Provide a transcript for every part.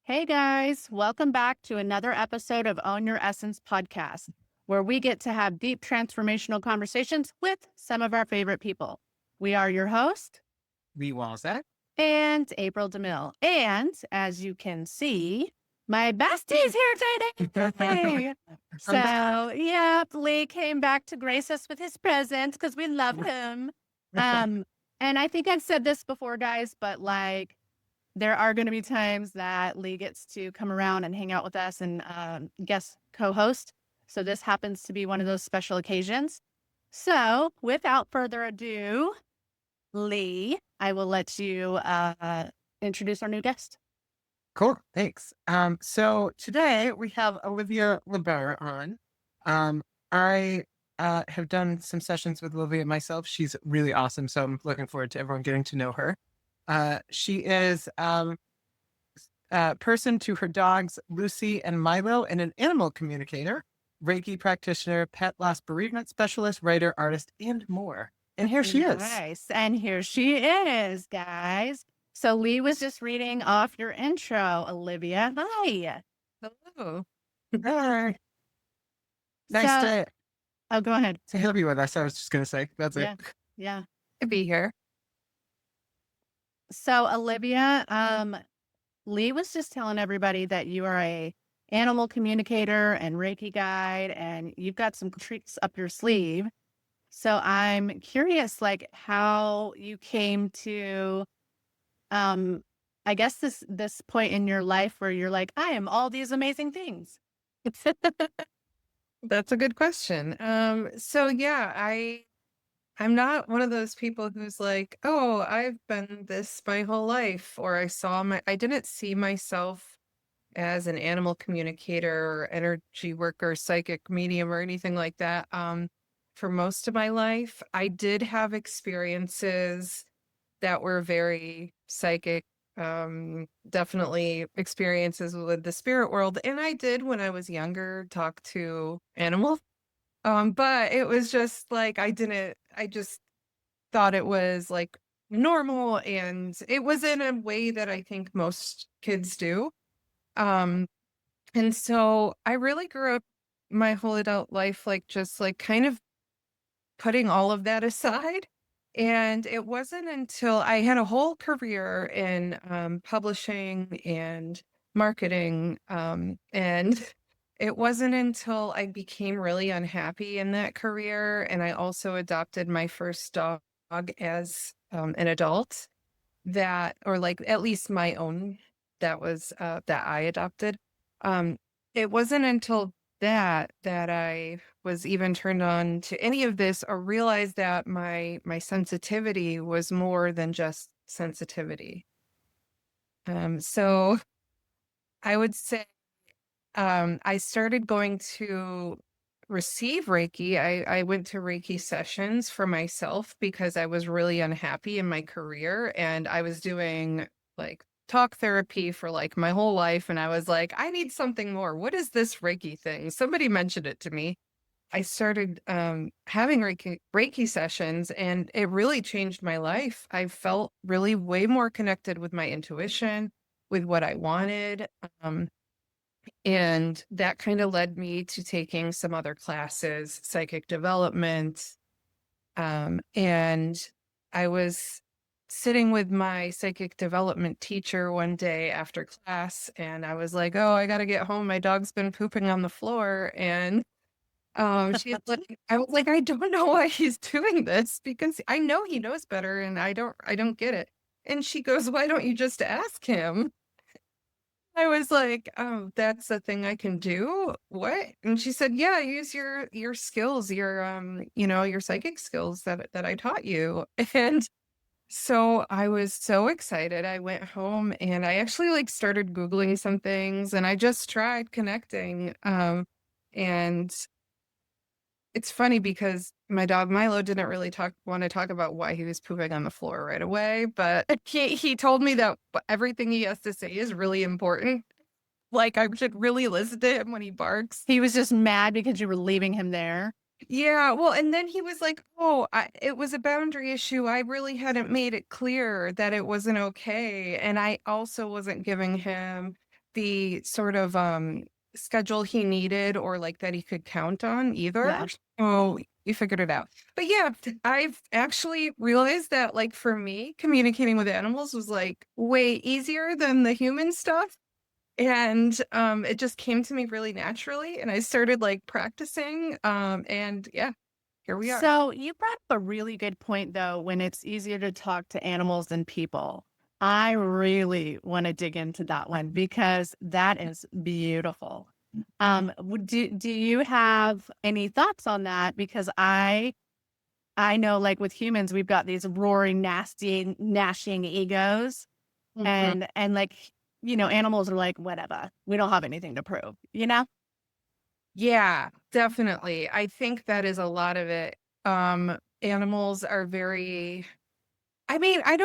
Hey guys, welcome back to another episode of Own Your Essence podcast, where we get to have deep transformational conversations with some of our favorite people. We are your host Lee Walzak. and April DeMille. And as you can see, my bestie's here today. I'm back. Lee came back to grace us with his presence because we love him. Um, and I think I've said this before, guys, but there are going to be times that Lee gets to come around and hang out with us and guest co-host. So this happens to be one of those special occasions. So without further ado, Lee, I will let you introduce our new guest. Cool. Thanks. So today we have Olivia LaBarre on. I have done some sessions with Olivia myself. She's really awesome. So I'm looking forward to everyone getting to know her. She is person to her dogs, Lucy and Milo, and an animal communicator, Reiki practitioner, pet loss bereavement specialist, writer, artist, and more. And here she is. Nice. And here she is, guys. So Lee was just reading off your intro, Olivia. Hi. Hello. Hi. Nice So, oh, go ahead. to have you with us. I was just going to say, that's Yeah. it. Yeah. To be here. So Olivia, Lee was just telling everybody that you are a animal communicator and Reiki guide, and you've got some tricks up your sleeve. So I'm curious, how you came to, I guess this point in your life where you're like, I am all these amazing things. That's a good question. I'm not one of those people who's like, oh, I've been this my whole life, or I didn't see myself as an animal communicator or energy worker, psychic medium, or anything like that. For most of my life, I did have experiences that were very psychic, definitely experiences with the spirit world. And I did, when I was younger, talk to animals. But it was just like, I just thought it was like normal, and it was in a way that I think most kids do. Um, and so I really grew up my whole adult life, just kind of putting all of that aside. And it wasn't until I had a whole career in publishing and marketing. And it wasn't until I became really unhappy in that career, and I also adopted my first dog as an adult, or like at least my own, that I adopted. Um, it wasn't until that I was even turned on to any of this, or realized that my sensitivity was more than just sensitivity. So I would say I started going to receive Reiki. I went to Reiki sessions for myself because I was really unhappy in my career, and I was doing like talk therapy for like my whole life. And I was like, I need something more. What is this Reiki thing? Somebody mentioned it to me. I started having Reiki sessions, and it really changed my life. I felt really way more connected with my intuition, with what I wanted. And that kind of led me to taking some other classes, psychic development. And I was sitting with my psychic development teacher one day after class, and I was like, oh, I got to get home. My dog's been pooping on the floor. And I was like, I don't know why he's doing this, because I know he knows better, and I don't get it. And she goes, why don't you just ask him? I was like, oh, that's a thing I can do? What? And she said, yeah, use your skills, your psychic skills that I taught you. And so I was so excited. I went home and I actually started Googling some things, and I just tried connecting. And it's funny because my dog Milo didn't really want to talk about why he was pooping on the floor right away, but he told me that everything he has to say is really important. Like, I should really listen to him when he barks. He was just mad because you were leaving him there. Yeah, well, and then he was like, oh, it was a boundary issue. I really hadn't made it clear that it wasn't okay. And I also wasn't giving him the sort of schedule he needed or like that he could count on either. Yeah. So you figured it out. But yeah, I've actually realized that like for me, communicating with animals was like way easier than the human stuff. And it just came to me really naturally. And I started like practicing. And yeah, here we are. So you brought up a really good point, though, when it's easier to talk to animals than people. I really want to dig into that one because that is beautiful. Do you have any thoughts on that? Because I know, like with humans, we've got these roaring, nasty, gnashing egos, Mhm. and like animals are like whatever. We don't have anything to prove, you know? Yeah, definitely. I think that is a lot of it. Animals are very, I mean, I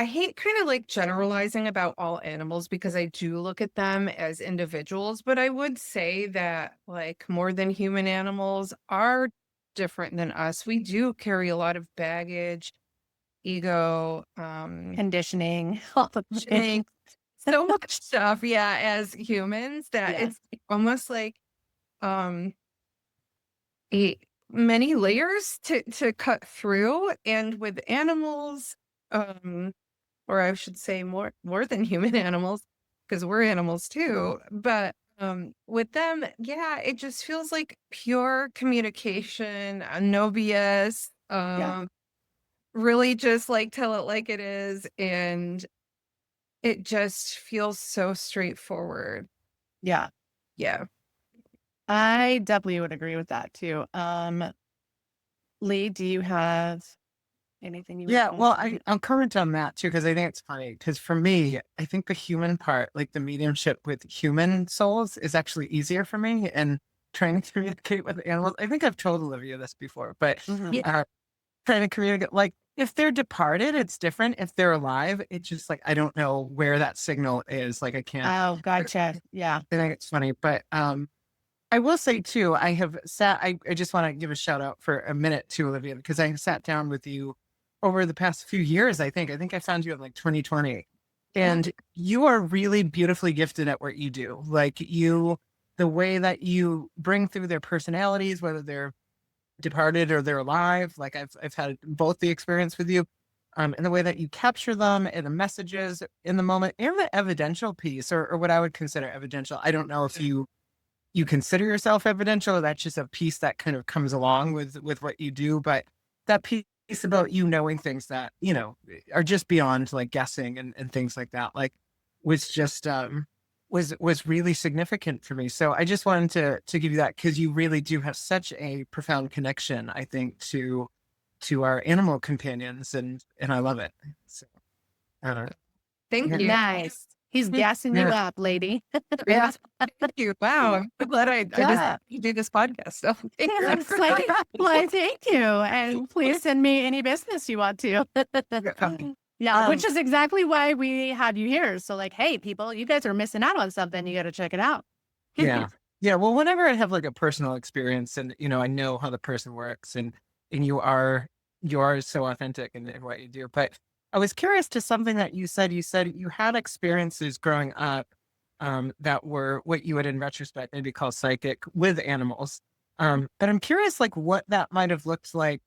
hate kind of like generalizing about all animals because I do look at them as individuals, but I would say that like more than human animals are different than us. We do carry a lot of baggage, ego, Conditioning, all the things. shame, so much stuff, yeah, as humans that Yeah, it's almost like um a many layers to cut through. And with animals, um or I should say more than human animals, because we're animals too. But with them, yeah, it just feels like pure communication, no BS. yeah, Really just like tell it like it is, and it just feels so straightforward. yeah. Yeah. I definitely would agree with that too. Lee, do you have anything you would Yeah, want well, to? I'm current on that too because I think it's funny. Because for me, I think the human part, like the mediumship with human souls, is actually easier for me. And trying to communicate with animals, I think I've told Olivia this before, but Mhm. Yeah. trying to communicate, like if they're departed, it's different. If they're alive, it's just like I don't know where that signal is. Like I can't. Oh, gotcha. Yeah. I think it's funny, but I will say too, I have sat, I just want to give a shout out for a minute to Olivia because I sat down with you over the past few years. I think I found you in like 2020 Yeah. and you are really beautifully gifted at what you do. Like the way that you bring through their personalities, whether they're departed or they're alive. Like I've had both the experience with you. And the way that you capture them and the messages in the moment and the evidential piece or what I would consider evidential. I don't know if you consider yourself evidential. That's just a piece that kind of comes along with what you do. But that piece about you knowing things that, are just beyond like guessing and things like that, like was just was really significant for me. So I just wanted to give you that because you really do have such a profound connection, I think, to our animal companions and I love it. So I don't know. Thank Yeah. you. Nice. He's gassing you Yeah. up, lady. Yeah. Thank you. Wow. I'm so glad I just Yeah. you do this podcast stuff. Yeah, it's like, well, thank you. And please send me any business you want to. Yeah, which is exactly why we had you here. So, like, hey, people, you guys are missing out on something. You got to check it out. Yeah. Yeah. Well, whenever I have like a personal experience and, I know how the person works and you are so authentic in what you do. But I was curious to something that you said. You said you had experiences growing up that were what you would in retrospect maybe call psychic with animals. But I'm curious like what that might have looked like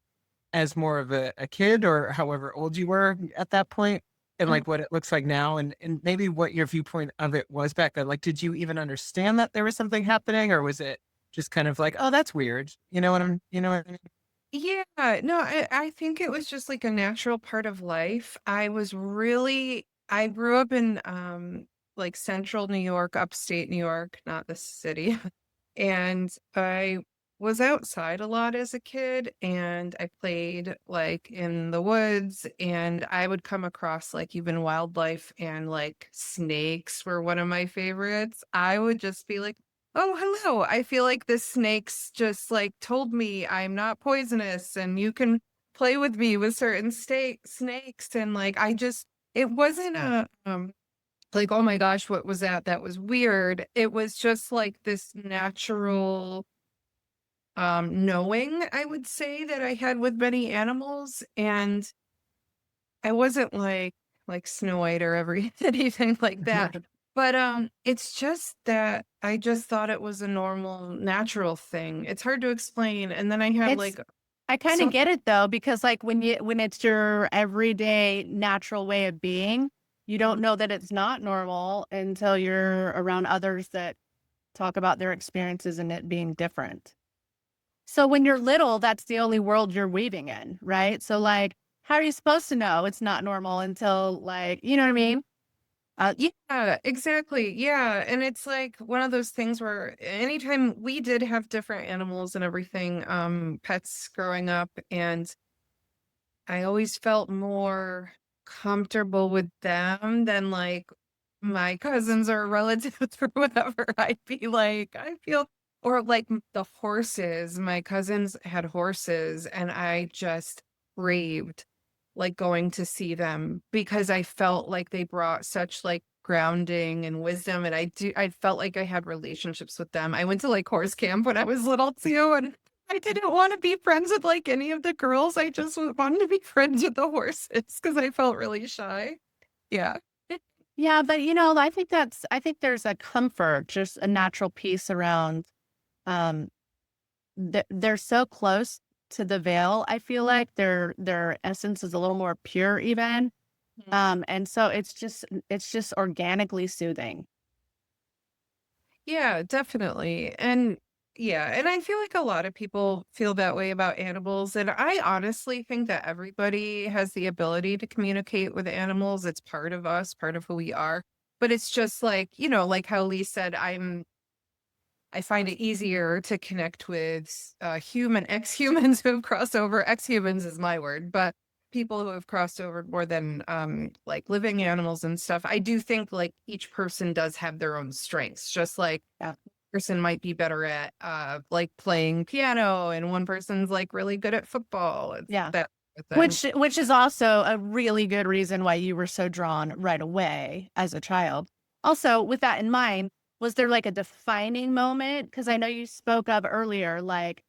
as more of a kid or however old you were at that point and like what it looks like now and maybe what your viewpoint of it was back then. Like, did you even understand that there was something happening or was it just kind of like, oh, that's weird? You know what I mean? Yeah, no, I think it was just like a natural part of life. I grew up in like central New York, upstate New York, not the city. And I was outside a lot as a kid and I played like in the woods and I would come across like even wildlife and like snakes were one of my favorites. I would just be like, "Oh, hello. I feel like this snake's just like told me I'm not poisonous and you can play with me with certain snakes." And like it wasn't a like, oh my gosh, what was that? That was weird. It was just like this natural knowing, I would say, that I had with many animals. And I wasn't like Snow White or anything like that. But, it's just that I just thought it was a normal, natural thing. It's hard to explain, and then I had, It's like, I kind of so get it though, because like when it's your everyday natural way of being, you don't know that it's not normal until you're around others that talk about their experiences and it being different. So when you're little, that's the only world you're weaving in, right? So like, how are you supposed to know it's not normal until like, you know what I mean? Yeah, exactly. Yeah. And it's like one of those things where anytime we did have different animals and everything, pets growing up, and I always felt more comfortable with them than like my cousins or relatives or whatever. I'd be like, I feel, or like the horses. My cousins had horses, and I just craved like going to see them because I felt like they brought such like grounding and wisdom. And I felt like I had relationships with them. I went to like horse camp when I was little too, and I didn't want to be friends with like any of the girls. I just wanted to be friends with the horses because I felt really shy. Yeah. Yeah, but I think there's a comfort, just a natural peace around um they're so close to the veil. I feel like their essence is a little more pure even. Mhm. And so it's just organically soothing. Yeah, definitely. And yeah, and I feel like a lot of people feel that way about animals. And I honestly think that everybody has the ability to communicate with animals. It's part of us, part of who we are. But it's just like, like how Lee said, I find it easier to connect with ex-humans who have crossed over. Ex-humans is my word, but people who have crossed over more than like living animals and stuff. I do think like each person does have their own strengths, just like Yeah. person might be better at like playing piano, and one person's like really good at football. It's Yeah. that sort of thing. Which is also a really good reason why you were so drawn right away as a child. Also, with that in mind, was there like a defining moment? Because I know you spoke of earlier, like,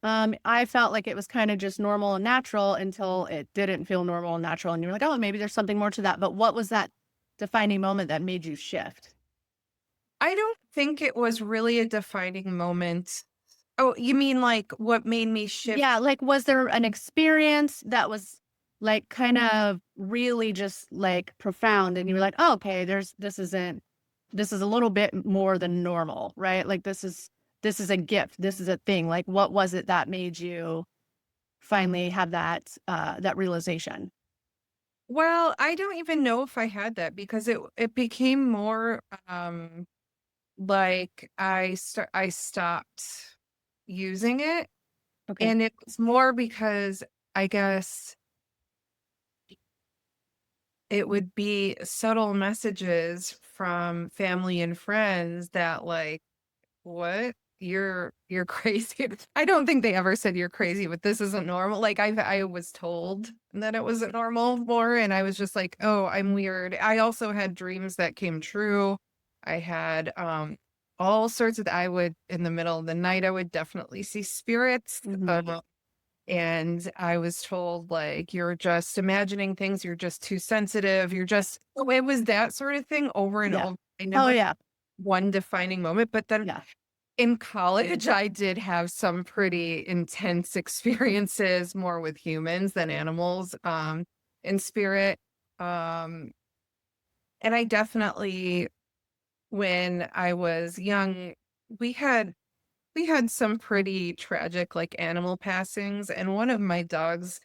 I felt like it was kind of just normal and natural until it didn't feel normal and natural. And you were like, oh, maybe there's something more to that. But what was that defining moment that made you shift? I don't think it was really a defining moment. Oh, you mean like what made me shift? Yeah, like, was there an experience that was, like, kind of really just, like, profound and you were like, "Oh, okay, this is a little bit more than normal," right? Like, this is a gift, this is a thing. Like, what was it that made you finally have that realization? Well, I don't even know if I had that because it became more like I stopped using it, Okay. and it was more because I guess it would be subtle messages from family and friends that like, "What? You're crazy." I don't think they ever said you're crazy, but this isn't normal. Like I was told that it wasn't normal more, and I was just like, "Oh, I'm weird." I also had dreams that came true. I had all sorts of I would in the middle of the night I would definitely see spirits. Mhm. And I was told like you're just imagining things, you're just too sensitive, you're just it was that sort of thing over and Yeah. over. I Oh, never had yeah. one defining moment, but then Yeah. in college, I did have some pretty intense experiences more with humans than animals, in spirit. Um, and I definitely, when I was young, we had we had some pretty tragic like animal passings, and one of my dogs,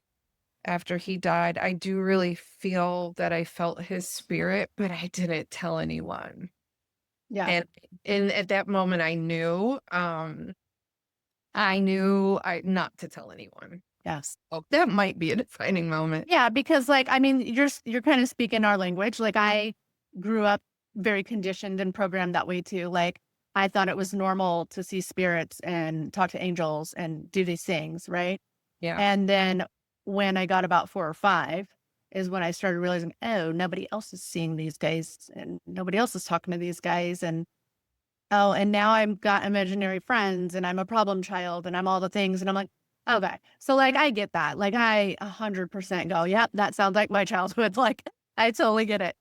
after he died, I do really feel that I felt his spirit, but I didn't tell anyone. Yeah. And at that moment I knew I not to tell anyone. Yes. Oh, that might be a defining moment. Yeah, because, like, I mean, you're kinda speaking our language. Like, I grew up very conditioned and programmed that way too. Like, I thought it was normal to see spirits and talk to angels and do these things, right? Yeah. And then when I got about 4 or 5 is when I started realizing, "Oh, nobody else is seeing these guys, and nobody else is talking to these guys, and, oh, and now I've got imaginary friends, and I'm a problem child, and I'm all the things," and I'm like, "Okay." So, like, I get that. Like, I 100% go, "Yep, that sounds like my childhood." Like, I totally get it.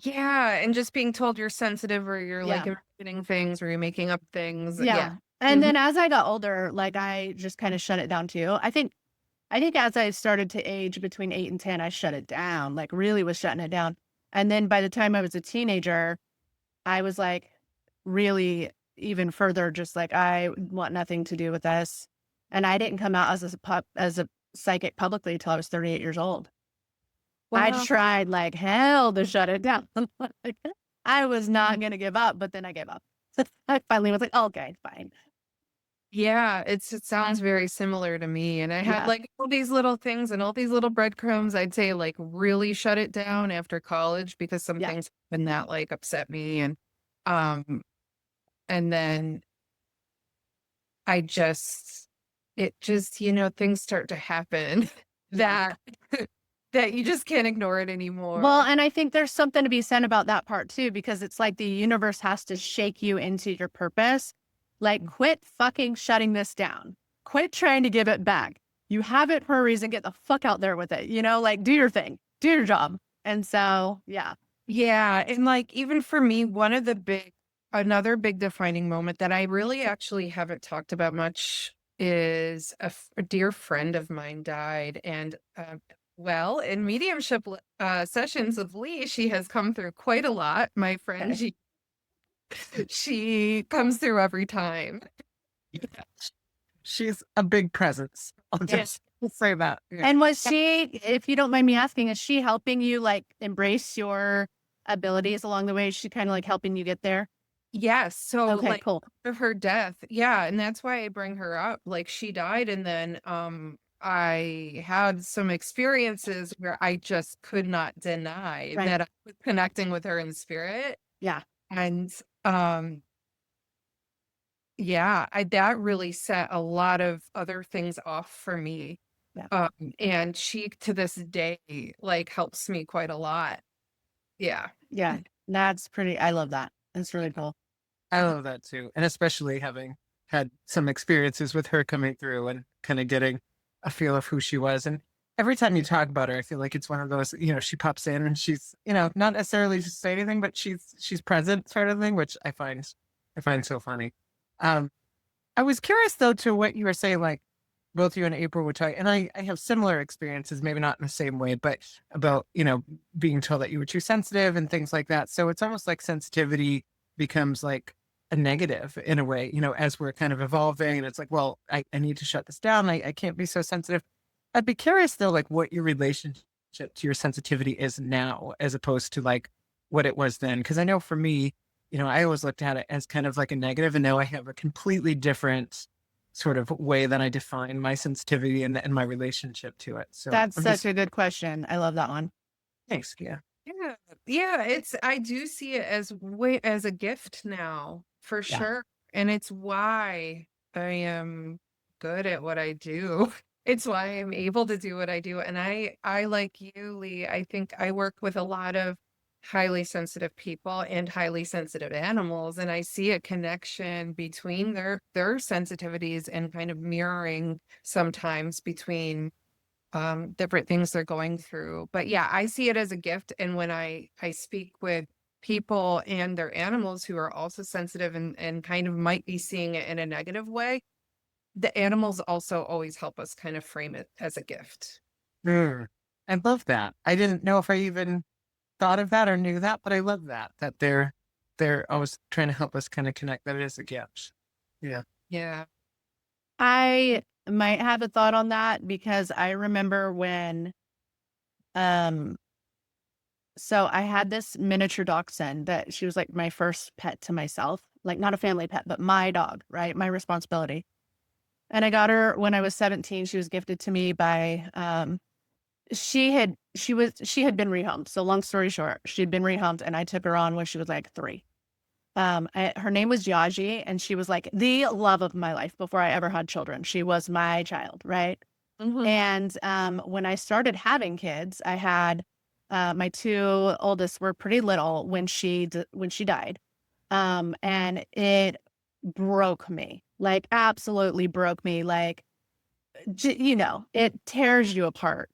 Yeah, and just being told you're sensitive or you're like Yeah. imagining things or you're making up things. Yeah. Yeah. And Mhm. then as I got older, like I just kind of shut it down too. I think as I started to age between 8 and 10, I shut it down, like really was shutting it down. And then by the time I was a teenager, I was like really even further, just like, I want nothing to do with this. And I didn't come out as a psychic publicly till I was 38 years old. I Wow. tried like hell to shut it down. Like, I was not going to give up, but then I gave up. I finally was like, "Oh, okay, fine." Yeah, it sounds very similar to me. And I had Yeah. like all these little things and all these little breadcrumbs. I'd say like really shut it down after college because some Yeah. things happened that like upset me. Um and then I just it just, things start to happen that that you just can't ignore it Well, anymore. and I think there's something to be said about that part too, because it's like the universe has to shake you into your purpose. Like, quit fucking shutting this down. Quit trying to give it back. You have it for a reason. Get the fuck out there with it. Like, do your thing, do your job. And so, yeah. Yeah, and like even for me, another big defining moment that I really actually haven't talked about much is a dear friend of mine died, and well, in mediumship sessions of Lee, she has come through quite a lot. My friend, Okay. she comes through every time. Yeah. She's a big presence. I'll Yeah. just say that. Yeah. And was she, if you don't mind me asking, is she helping you like embrace your abilities along the way? Is she kind of like helping you get there? Yes, so Okay, like cool. of her death, yeah, and that's why I bring her up. Like she died, and then I had some experiences where I just could not deny Right. that I was connecting with her in spirit. Yeah. And um yeah, that really set a lot of other things off for me. Yeah. Um and she to this day like helps me quite a lot. Yeah. Yeah. That's pretty, I love that. That's really cool. I love that too. And especially having had some experiences with her coming through and kind of getting a feel of who she was. And every time you talk about her, I feel like it's one of those, she pops in and she's, not necessarily to say anything, but she's present sort of thing, which I find so funny. Um, I was curious though to what you were saying, like both you and April would talk, and I have similar experiences, maybe not in the same way, but about, being told that you were too sensitive and things like that. So it's almost like sensitivity becomes like a negative in a way, as we're kind of evolving. And it's like, well, I need to shut this down. I can't be so sensitive. I'd be curious though, like what your relationship to your sensitivity is now, as opposed to like what it was then. Cause I know for me, I always looked at it as kind of like a negative, and now I have a completely different sort of way that I define my sensitivity and my relationship to it. So That's I'm such just a good question. I love that one. thanks. Yeah. Yeah, yeah, I do see it as a gift now, for Yeah. sure. And it's why I am good at what I do. It's why I'm able to do what I do. And I like you, Lee, I think I work with a lot of highly sensitive people and highly sensitive animals, and I see a connection between their sensitivities and kind of mirroring sometimes between different things they're going through. But yeah, I see it as a gift. And when I speak with people and their animals who are also sensitive and kind of might be seeing it in a negative way, the animals also always help us kind of frame it as a gift. Mm. I love that. I didn't know if I even thought of that or knew that, but I love that they're always trying to help us kind of connect that it is a gift. Yeah. Yeah. I might have a thought on that because I remember when, um, so I had this miniature dachshund that she was like my first pet to myself, like not a family pet, but my dog, right? My responsibility. And I got her when I was 17. She was gifted to me by, she had been rehomed. So long story short, she'd been rehomed and I took her on when she was like 3. Her name was Yaji, and she was like the love of my life before I ever had children. She was my child, right? Mhm. And when I started having kids, I had my 2 oldest were pretty little when when she died, and it broke me, like absolutely broke me, like it tears you apart.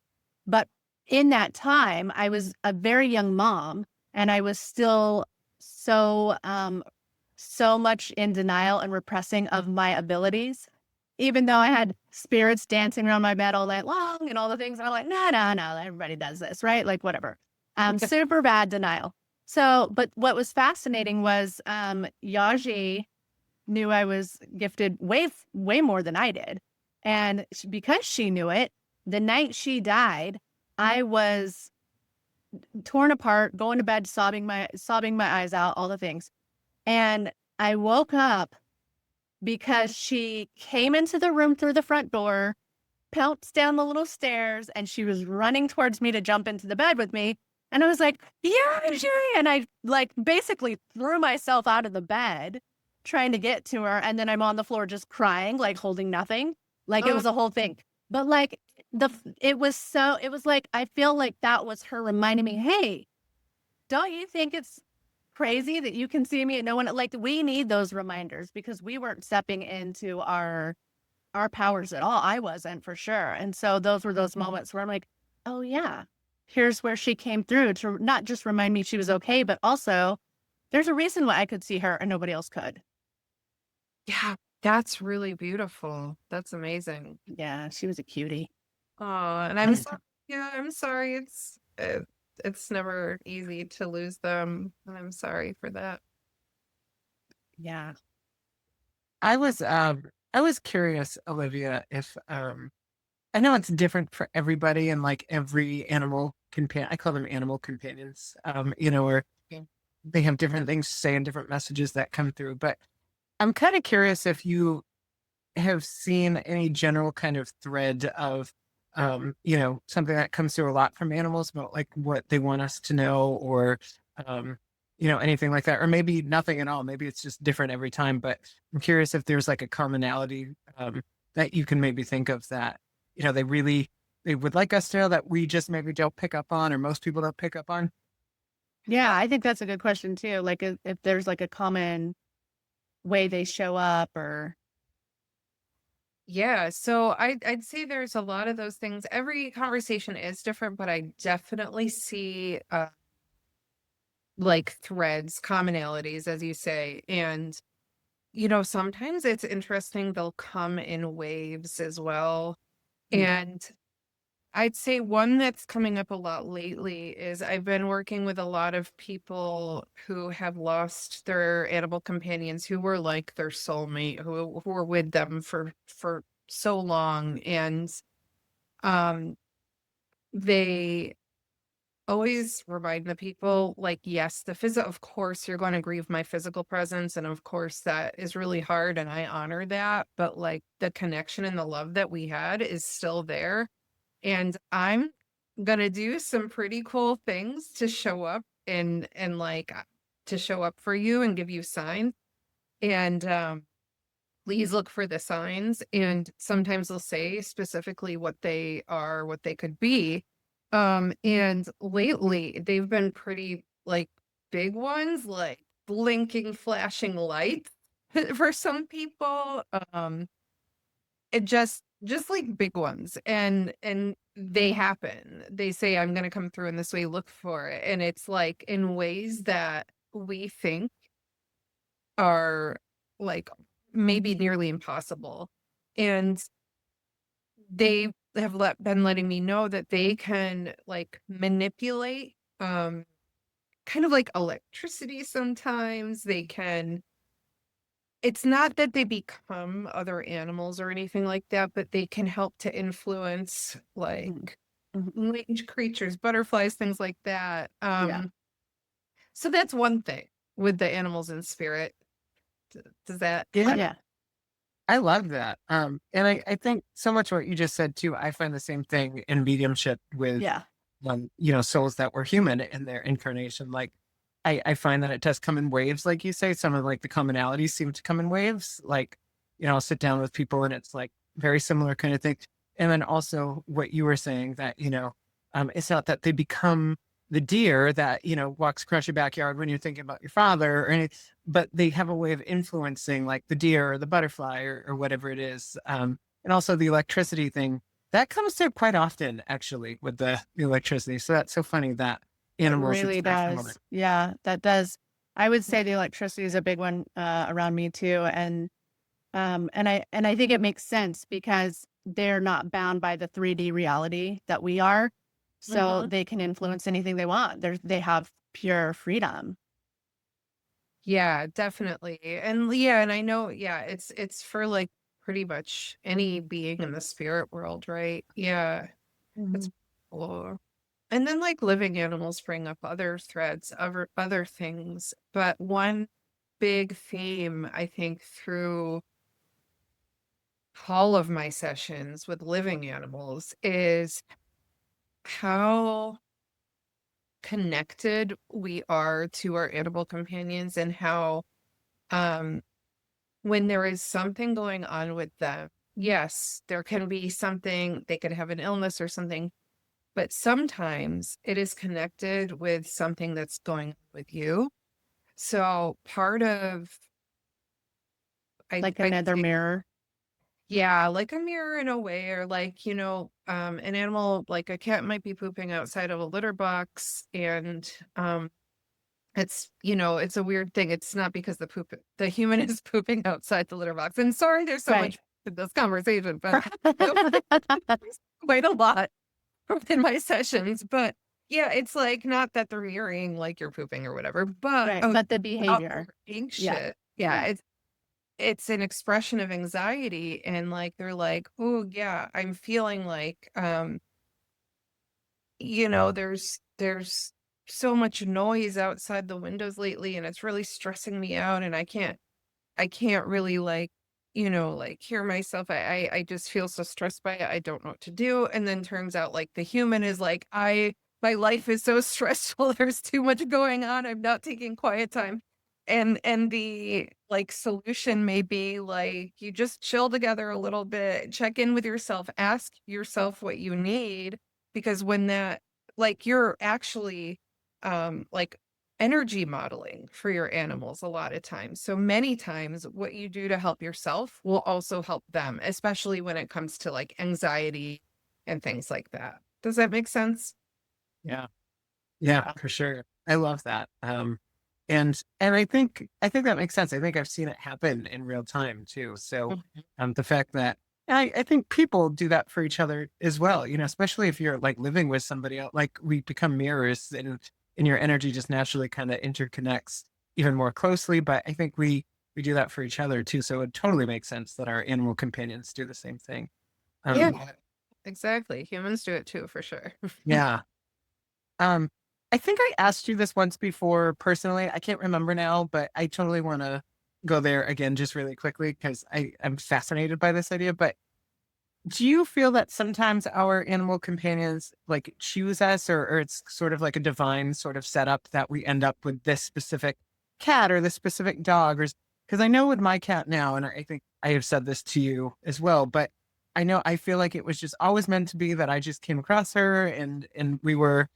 But in that time, I was a very young mom And I was still so much in denial and repressing of my abilities, even though I had spirits dancing around my bed all night long and all the things. And I'm like, no, everybody does this, right? Like, whatever. Super bad denial. So, but what was fascinating was Yaji knew I was gifted way more than I did. And because she knew it, the night she died, I was torn apart, going to bed, sobbing my eyes out, all the things. And I woke up because she came into the room through the front door, pounced down the little stairs, and she was running towards me to jump into the bed with me. And I was like, yeah, and I like basically threw myself out of the bed trying to get to her. And then I'm on the floor just crying, like holding nothing. Like it was a whole thing. But like it was like, I feel like that was her reminding me, hey, don't you think it's crazy that you can see me and no one, like, we need those reminders because we weren't stepping into our powers at all. I wasn't, for sure. And so those were those moments where I'm like, oh yeah, here's where she came through to not just remind me she was okay, but also there's a reason why I could see her and nobody else could. Yeah, that's really beautiful. That's amazing. Yeah, she was a cutie. Oh, and I'm sorry. Yeah, I'm sorry. It's never easy to lose them, and I'm sorry for that. Yeah. I was curious, Olivia, if I know it's different for everybody and like every animal companion, I call them animal companions, or they have different things to say and different messages that come through. But I'm kind of curious if you have seen any general kind of thread of, something that comes through a lot from animals about like what they want us to know or, um, anything like that, or maybe nothing at all. Maybe it's just different every time, but I'm curious if there's like a commonality, that you can maybe think of that, they would like us to know that we just maybe don't pick up on, or most people don't pick up on. Yeah, I think that's a good question too. Like if there's like a common way they show up or Yeah, so I'd say there's a lot of those things. Every conversation is different, but I definitely see like threads, commonalities, as you say. And sometimes it's interesting, they'll come in waves as well. And I'd say one that's coming up a lot lately is I've been working with a lot of people who have lost their animal companions who were like their soulmate, who were with them for so long. And they always remind the people, like, yes, of course you're going to grieve my physical presence, and of course that is really hard, and I honor that, but like the connection and the love that we had is still there. And I'm gonna do some pretty cool things to show up and like to show up for you and give you signs. And please look for the signs. And sometimes they'll say specifically what they are, what they could be. And lately they've been pretty like big ones, like blinking, flashing lights for some people. It just like big ones, and they happen. They say, I'm gonna come through in this way, look for it. And it's like in ways that we think are like maybe nearly impossible. And they have been letting me know that they can like manipulate kind of like electricity sometimes. They can, it's not that they become other animals or anything like that, but they can help to influence like winged creatures, butterflies, things like that. yeah. So that's one thing with the animals in spirit. Does that? Yeah. Yeah. I love that. And I think so much what you just said too, I find the same thing in mediumship with, Yeah. souls that were human in their incarnation. Like I find that it does come in waves, like you say, some of like the commonalities seem to come in waves. Like, I'll sit down with people and it's like very similar kind of thing. And then also what you were saying that, it's not that they become the deer that, walks across your backyard when you're thinking about your father or anything, but they have a way of influencing like the deer or the butterfly or whatever it is. And also the electricity thing that comes through quite often actually with the electricity. So that's so funny that It animals, it's really definitely. does. Yeah, that does. I would say the electricity is a big one around me too, and I think it makes sense because they're not bound by the 3D reality that we are, so Mhm. they can influence anything they want. They have pure freedom. Yeah, definitely. And yeah, and I know, yeah, it's for like pretty much any being in the spirit world, right? Yeah. It's Mhm. cool. And then like living animals bring up other threads, other things. But one big theme I think through all of my sessions with living animals is how connected we are to our animal companions and how um when there is something going on with them, yes, there can be something, they could have an illness or something, but sometimes it is connected with something that's going on with you. So part of Like I another think, mirror. yeah, like a mirror in a way, or like, an animal like a cat might be pooping outside of a litter box and it's a weird thing. It's not because the human is pooping outside the litter box. And sorry, there's so Right. much in this conversation, but there's quite a lot in my sessions. But yeah, it's like not that they're hearing like you're pooping or whatever, but Right. But the about behavior. Yeah. anxious. Yeah, Yeah. it's an expression of anxiety, and like they're like, oh yeah, I'm feeling like there's so much noise outside the windows lately and it's really stressing me out and I can't really like, like hear myself. I just feel so stressed by it. I don't know what to do. And then turns out like the human is like, my life is so stressful. There's too much going on. I'm not taking quiet time. And the like solution may be like you just chill together a little bit, check in with yourself, ask yourself what you need, because when that like you're actually like energy modeling for your animals a lot of times. So many times, what you do to help yourself will also help them, especially when it comes to like anxiety and things like that. Does that make sense? Yeah. Yeah, Yeah. for sure. I love that. And I think that makes sense. I think I've seen it happen in real time too. So Mhm. the fact that I think people do that for each other as well, especially if you're like living with somebody else, like we become mirrors and your energy just naturally kind of interconnects even more closely. But I think we do that for each other too. So it totally makes sense that our animal companions do the same thing. Yeah, Um, exactly. Humans do it too, for sure. yeah. Um, I think I asked you this once before personally. I can't remember now, but I totally want to go there again just really quickly because I'm fascinated by this idea. But do you feel that sometimes our animal companions like choose us or it's sort of like a divine sort of setup that we end up with this specific cat or this specific dog? Or because I know with my cat now, and I think I have said this to you as well, but I know I feel like it was just always meant to be that I just came across her and we were,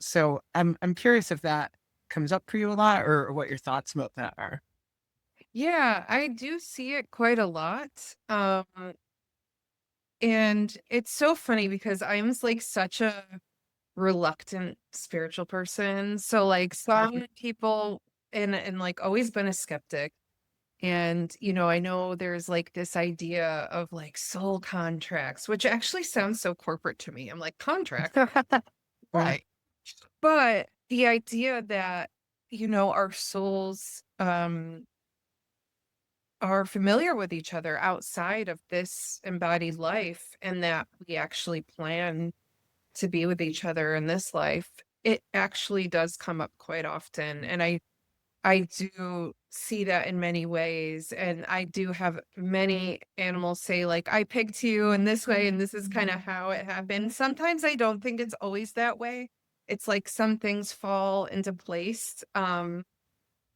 so I'm curious if that comes up for you a lot or what your thoughts about that are. Yeah, I do see it quite a lot. And it's so funny because I'm like such a reluctant spiritual person. So like some people and like always been a skeptic. And I know there's like this idea of like soul contracts, which actually sounds so corporate to me. I'm like, contract? Right. Why? But the idea that, our souls are familiar with each other outside of this embodied life and that we actually plan to be with each other in this life, it actually does come up quite often. And I do see that in many ways. And I do have many animals say, like, I picked you in this way, and this is kind of how it happened. Sometimes I don't think it's always that way. It's like some things fall into place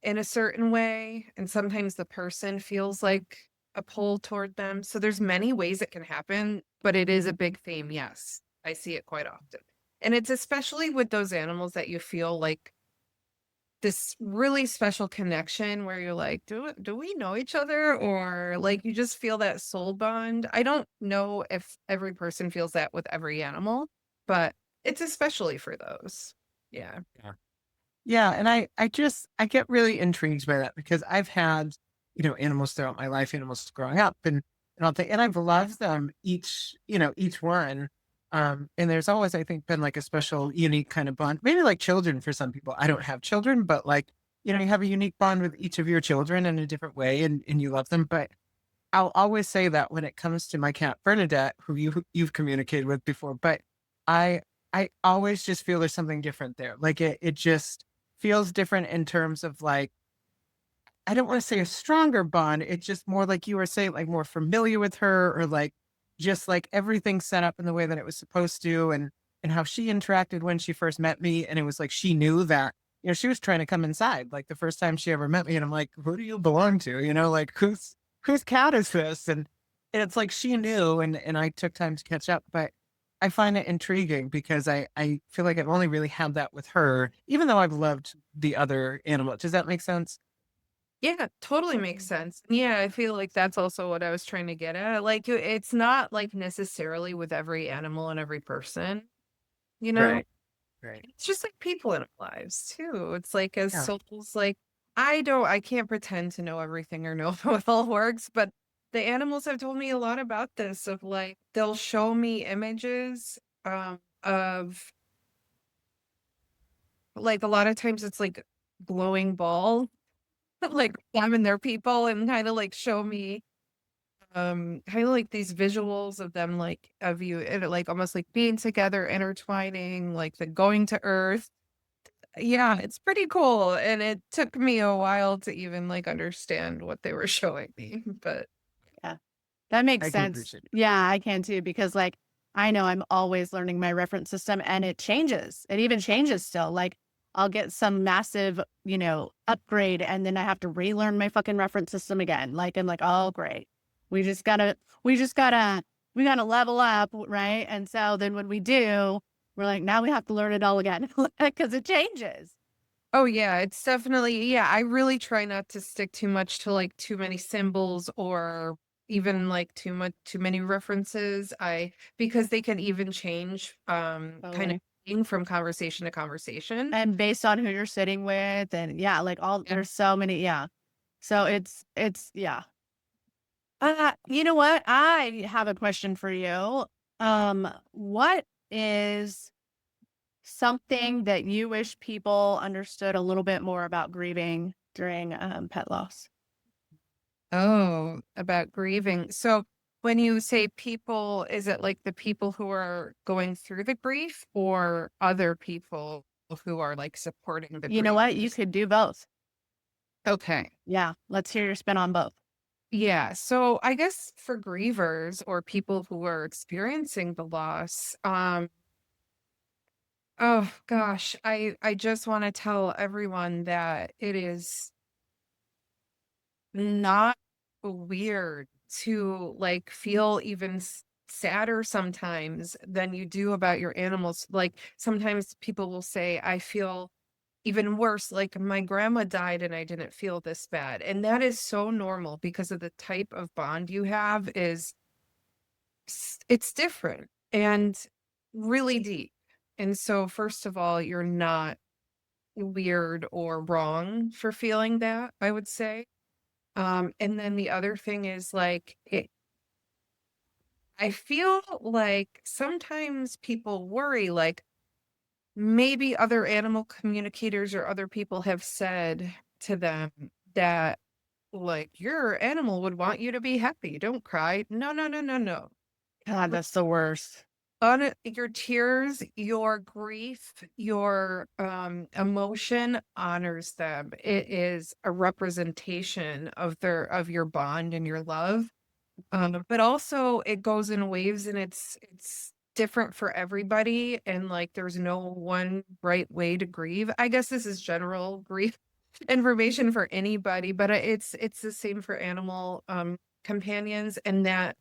in a certain way. And sometimes the person feels like a pull toward them. So there's many ways it can happen, but it is a big theme. Yes, I see it quite often. And it's especially with those animals that you feel like this really special connection where you're like, do we know each other? Or like you just feel that soul bond. I don't know if every person feels that with every animal, but it's especially for those. Yeah. Yeah, and I get really intrigued by that because I've had, animals throughout my life, animals growing up and all that, and I've loved them each one. And there's always, I think, been like a special, unique kind of bond. Maybe like children for some people. I don't have children, but like, you have a unique bond with each of your children in a different way and you love them. But I'll always say that when it comes to my cat Bernadette, who you've communicated with before, but I I always just feel there's something different there. Like it just feels different in terms of like I don't want to say a stronger bond. It's just more like you were saying, like more familiar with her, or like just like everything set up in the way that it was supposed to, and how she interacted when she first met me, and it was like she knew that she was trying to come inside, like the first time she ever met me, and I'm like, who do you belong to? Like whose cat is this? And it's like she knew, and I took time to catch up, but I find it intriguing because I feel like I've only really had that with her, even though I've loved the other animal. Does that make sense? Yeah, totally makes sense. Yeah, I feel like that's also what I was trying to get at. Like it's not like necessarily with every animal and every person, you know? Right. Right. It's just like people in our lives too. It's like as Yeah. souls, like I can't pretend to know everything or know how it all works, but the animals have told me a lot about this of like they'll show me images of like a lot of times it's like glowing ball, like them and their people and kind of like show me kind of like these visuals of them like of you and like almost like being together, intertwining, like the going to earth. Yeah, it's pretty cool, and it took me a while to even, like, understand what they were showing me, but Yeah. That makes I can sense. appreciate it. Yeah, I can too, because like I know I'm always learning my reference system and it changes. It even changes still. Like I'll get some massive, upgrade and then I have to relearn my fucking reference system again. Like I'm like, oh great. We just gotta, we just gotta, we gotta level up, right? And so then when we do, we're like, now we have to learn it all again because it changes. oh, yeah, it's definitely yeah, I really try not to stick too much to, like, too many symbols or even, like, too many references, I because they can even change, kind Totally. of from conversation to conversation. And based on who you're sitting with, and yeah, like all Yeah. there's so many, yeah. So it's yeah. You know what? I have a question for you. What is something that you wish people understood a little bit more about grieving during pet loss? Oh, about grieving. So when you say people, is it like the people who are going through the grief or other people who are like supporting the You know what? You grievers? could do both. Okay. Yeah, let's hear your spin on both. Yeah. So I guess for grievers or people who are experiencing the loss, oh gosh, I just want to tell everyone that it is not weird to like feel even sadder sometimes than you do about your animals. Like sometimes people will say, I feel even worse, like my grandma died and I didn't feel this bad. And that is so normal because of the type of bond you have is it's different and really deep. And so first of all, you're not weird or wrong for feeling that, I would say. And then the other thing is like I feel like sometimes people worry like maybe other animal communicators or other people have said to them that like your animal would want you to be happy. Don't cry. No, no, no, no, no. God, that's the worst. Your tears, your grief, your emotion honors them. It is a representation of your bond and your love. But also it goes in waves and it's different for everybody and like there's no one right way to grieve. I guess this is general grief information for anybody, but it's the same for animal companions and that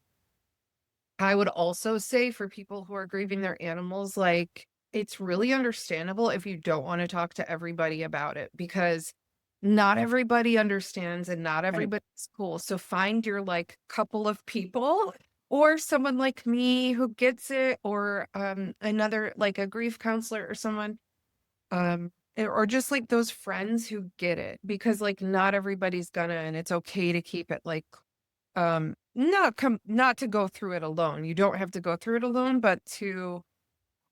I would also say for people who are grieving their animals, like it's really understandable if you don't want to talk to everybody about it because not everybody understands and not Right. everybody's cool. So find your like couple of people or someone like me who gets it or another like a grief counselor or someone or just like those friends who get it, because like not everybody's gonna, and it's okay to keep it like not to go through it alone. You don't have to go through it alone, but to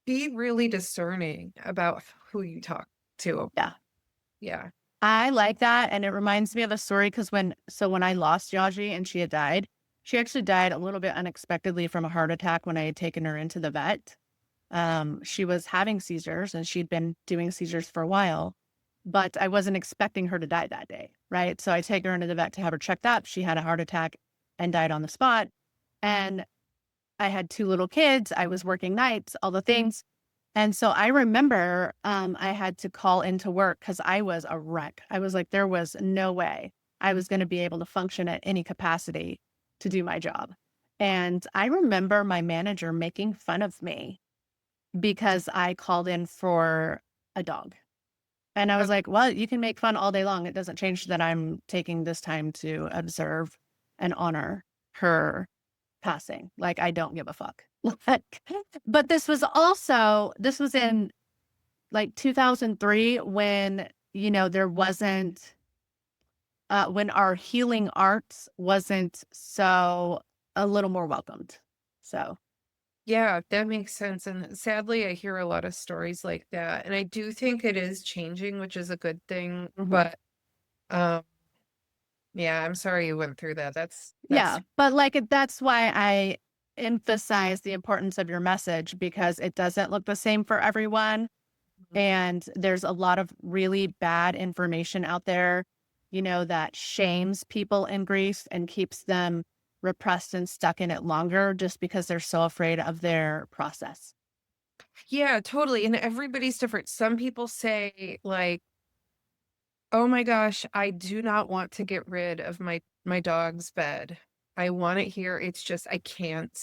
be really discerning about who you talk to. Yeah. Yeah. I like that. And it reminds me of a story because when I lost Yaji and she had died, she actually died a little bit unexpectedly from a heart attack when I had taken her into the vet. She was having seizures and she'd been doing seizures for a while, but I wasn't expecting her to die that day. Right. So I take her into the vet to have her checked up. She had a heart attack and died on the spot. And I had 2 little kids. I was working nights, all the things. And so I remember I had to call into work because I was a wreck. I was like, there was no way I was going to be able to function at any capacity to do my job. And I remember my manager making fun of me because I called in for a dog. And I was like, well, you can make fun all day long. It doesn't change that I'm taking this time to observe and honor her passing. Like, I don't give a fuck. Like, but this was in like 2003 when, there wasn't, when our healing arts wasn't so a little more welcomed. So, Yeah, that makes sense. And sadly, I hear a lot of stories like that. And I do think it is changing, which is a good thing. mhm. But um, yeah, I'm sorry you went through that. That's Yeah. But like, that's why I emphasize the importance of your message because it doesn't look the same for everyone. And there's a lot of really bad information out there, that shames people in grief and keeps them repressed and stuck in it longer just because they're so afraid of their process. Yeah, totally. And everybody's different. Some people say like, "Oh my gosh, I do not want to get rid of my dog's bed. I want it here. It's just I can't."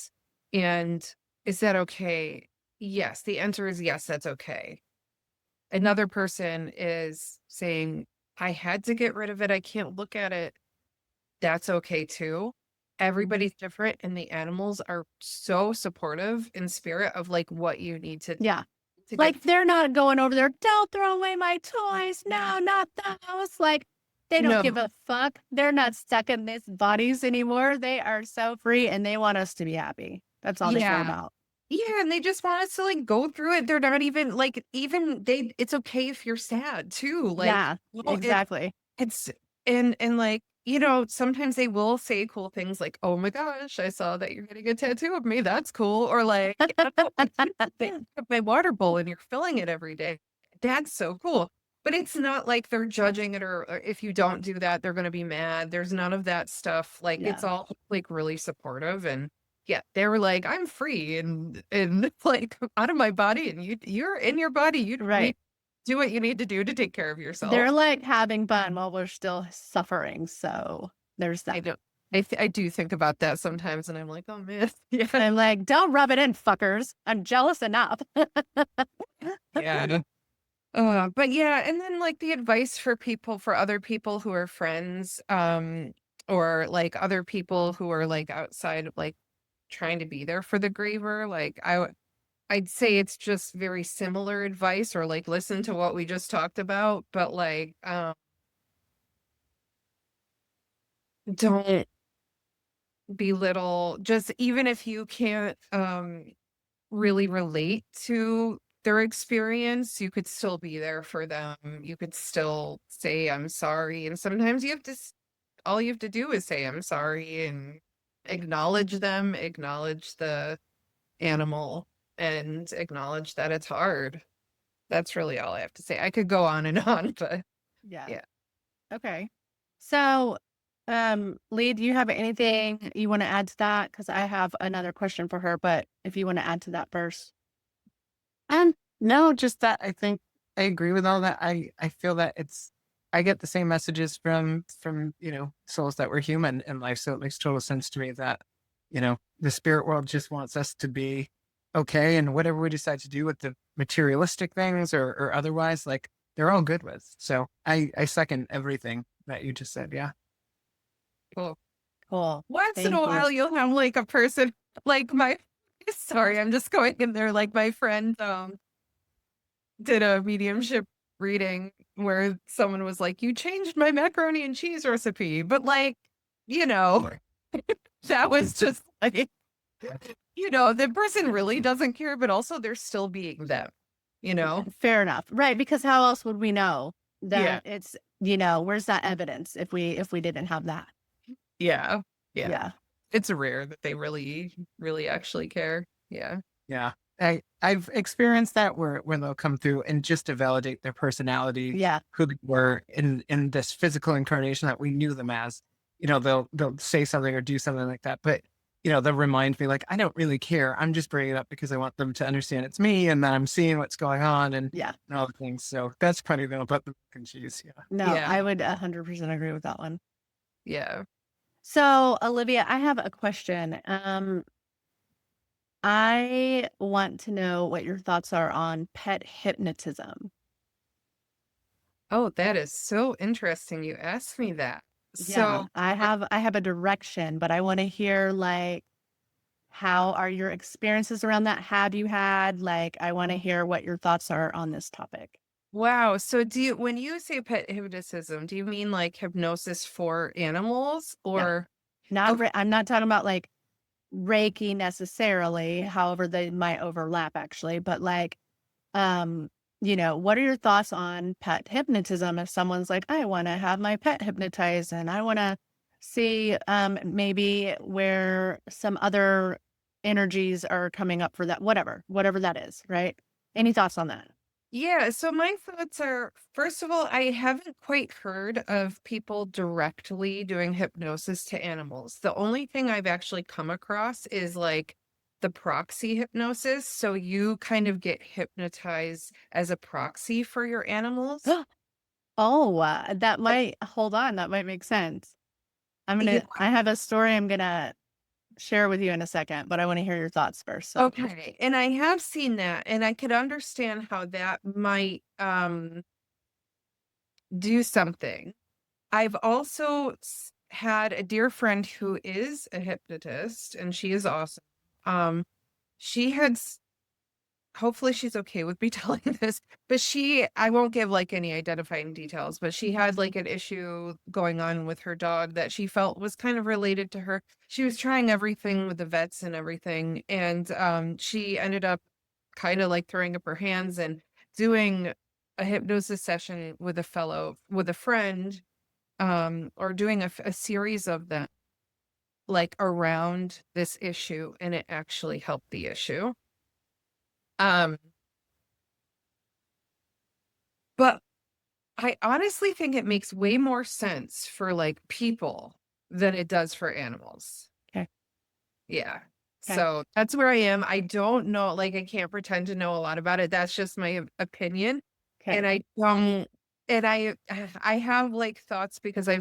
And is that okay? Yes, the answer is yes, that's okay. Another person is saying, "I had to get rid of it. I can't look at it." That's okay too. Everybody's different, and the animals are so supportive in spirit of like what you need Yeah. to get. Like they're not going over there, don't throw away my toys. No, not those. Like they don't give No. a fuck. They're not stuck in these bodies anymore. They are so free and they want us to be happy. That's all they care Yeah. about. Yeah, and they just want us to like go through it. They're not even like even they it's okay if you're sad too. Like, Yeah, well, exactly. it's and like, sometimes they will say cool things like, "Oh my gosh, I saw that you're getting a tattoo of me. That's cool." Or like, they took my water bowl and you're filling it every day. That's so cool. But it's not like they're judging it, or if you don't do that, they're gonna be mad. There's none of that stuff. Like it's Yeah. all like really supportive. And yeah, they were like, "I'm free and like out of my body, and you're in your body. You need Right. to do what you need to do to take care of yourself." They're like having fun while we're still suffering. So there's I that. know. I do think about that sometimes, and I'm like, "Oh man, yeah, I'm like, don't rub it in, fuckers. I'm jealous enough. yeah." But yeah, and then like the advice for other people who are friends, or like other people who are like outside of like trying to be there for the griever, like I'd say it's just very similar advice, or like listen to what we just talked about, but like don't belittle, just even if you can't really relate to their experience, you could still be there for them. You could still say, "I'm sorry." And sometimes all you have to do is say, "I'm sorry," and acknowledge them, acknowledge the animal, and acknowledge that it's hard. That's really all I have to say. I could go on and on, but Yeah. yeah. Okay. So, Lee, do you have anything you want to add to that? Because I have another question for her, but if you want to add to that first. No, just that I think I agree with all that. I feel that I get the same messages from souls that were human in life, so it makes total sense to me that the spirit world just wants us to be okay, and whatever we decide to do with the materialistic things or otherwise, like they're all good with. So I second everything that you just said. Yeah. Cool. Cool. Once in Thank a you. while, you'll have like a person like my sorry, I'm just going in there like my friend did a mediumship reading where someone was like, "You changed my macaroni and cheese recipe," but like, you know, that was just like, the person really doesn't care, but also they're still being them, you know? Fair enough. Right. Because how else would we know Yeah. that it's, where's that evidence if we didn't have that? Yeah. Yeah. Yeah. It's rare that they really, really actually care. Yeah. Yeah. I've experienced that where when they'll come through and just to validate their personality, Yeah. who they were in this physical incarnation that we knew them as, they'll say something or do something like that. But they'll remind me like, I don't really care. I'm just bringing it up because I want them to understand it's me and that I'm seeing what's going on and, Yeah. and all the things. So that's funny though about the mac and cheese. Yeah. No, Yeah. I would 100% agree with that one. Yeah. So, Olivia, I have a question. I want to know what your thoughts are on pet hypnotism. Oh, that is so interesting. You asked me that. Yeah, So, I have a direction, but I want to hear like how are your experiences around that? Have you had like I want to hear what your thoughts are on this topic. wow. So when you say pet hypnotism, do you mean like hypnosis for animals Yeah. or? Not Okay. I'm not talking about like Reiki necessarily, however they might overlap actually, but like what are your thoughts on pet hypnotism if someone's like, I want to have my pet hypnotized and I want to see maybe where some other energies are coming up for that, whatever that is, right? Any thoughts on that? Yeah, so my thoughts are, first of all, I haven't quite heard of people directly doing hypnosis to animals. The only thing I've actually come across is like the proxy hypnosis. So you kind of get hypnotized as a proxy for your animals. Oh, that might hold on. That might make sense. Yeah. I have a story I'm gonna share with you in a second, but I want to hear your thoughts first. So, Okay. And I have seen that, and I could understand how that might do something. I've also had a dear friend who is a hypnotist, and she is awesome. She had, hopefully she's okay with me telling this, but I won't give like any identifying details, but she had like an issue going on with her dog that she felt was kind of related to her. She was trying everything with the vets and everything, and she ended up kind of like throwing up her hands and doing a hypnosis session with a friend, or doing a series of them like around this issue, and it actually helped the issue. Um, but I honestly think it makes way more sense for like people than it does for animals. okay. Yeah. Okay. So that's where I am. I don't know, like I can't pretend to know a lot about it. That's just my opinion. And Okay. I don't and I have like thoughts because I